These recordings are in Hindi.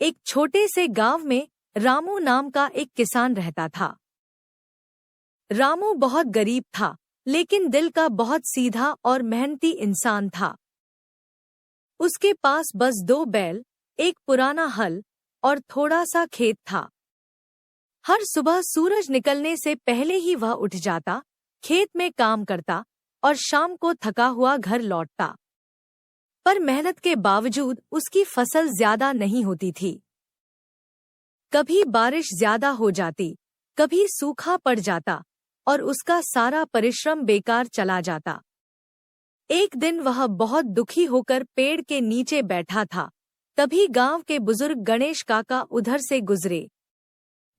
एक छोटे से गांव में रामू नाम का एक किसान रहता था। रामू बहुत गरीब था, लेकिन दिल का बहुत सीधा और मेहनती इंसान था। उसके पास बस 2 बैल, एक पुराना हल और थोड़ा सा खेत था। हर सुबह सूरज निकलने से पहले ही वह उठ जाता, खेत में काम करता और शाम को थका हुआ घर लौटता। पर मेहनत के बावजूद उसकी फसल ज्यादा नहीं होती थी। कभी बारिश ज्यादा हो जाती, कभी सूखा पड़ जाता और उसका सारा परिश्रम बेकार चला जाता। एक दिन वह बहुत दुखी होकर पेड़ के नीचे बैठा था। तभी गांव के बुजुर्ग गणेश काका उधर से गुजरे।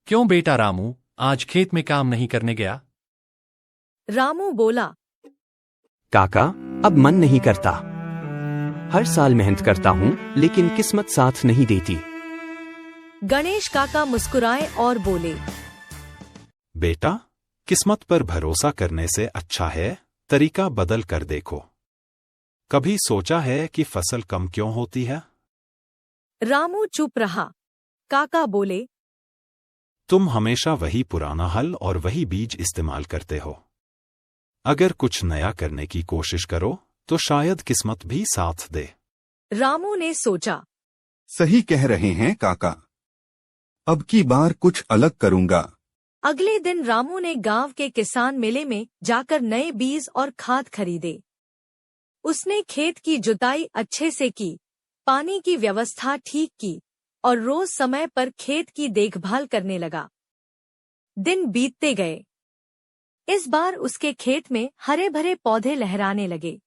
क्यों बेटा रामू, आज खेत में काम नहीं करने गया? रामू बोला, काका, अब मन नहीं करता। हर साल मेहनत करता हूँ, लेकिन किस्मत साथ नहीं देती। गणेश काका मुस्कुराए और बोले, बेटा, किस्मत पर भरोसा करने से अच्छा है तरीका बदल कर देखो। कभी सोचा है कि फसल कम क्यों होती है? रामू चुप रहा। काका बोले, तुम हमेशा वही पुराना हल और वही बीज इस्तेमाल करते हो। अगर कुछ नया करने की कोशिश करो तो शायद किस्मत भी साथ दे। रामू ने सोचा, सही कह रहे हैं काका। अब की बार कुछ अलग करूंगा। अगले दिन रामू ने गांव के किसान मेले में जाकर नए बीज और खाद खरीदे। उसने खेत की जुताई अच्छे से की, पानी की व्यवस्था ठीक की और रोज समय पर खेत की देखभाल करने लगा। दिन बीतते गए। इस बार उसके खेत में हरे भरे पौधे लहराने लगे।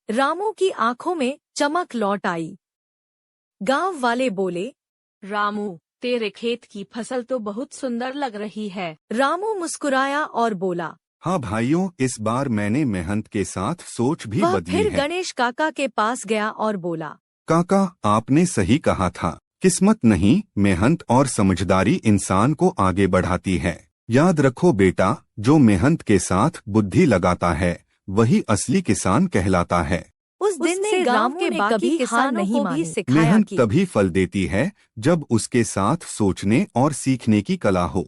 रामू की आंखों में चमक लौट आई। गांव वाले बोले, रामू, तेरे खेत की फसल तो बहुत सुंदर लग रही है। रामू मुस्कुराया और बोला, हाँ भाइयों, इस बार मैंने मेहनत के साथ सोच भी वह बदली फिर है। गणेश काका के पास गया और बोला, काका, आपने सही कहा था। किस्मत नहीं, मेहनत और समझदारी इंसान को आगे बढ़ाती है। याद रखो बेटा, जो मेहनत के साथ बुद्धि लगाता है वही असली किसान कहलाता है। उस दिन से रामू ने कभी किसानों को भी सिखाया मेहनत कि तभी फल देती है जब उसके साथ सोचने और सीखने की कला हो।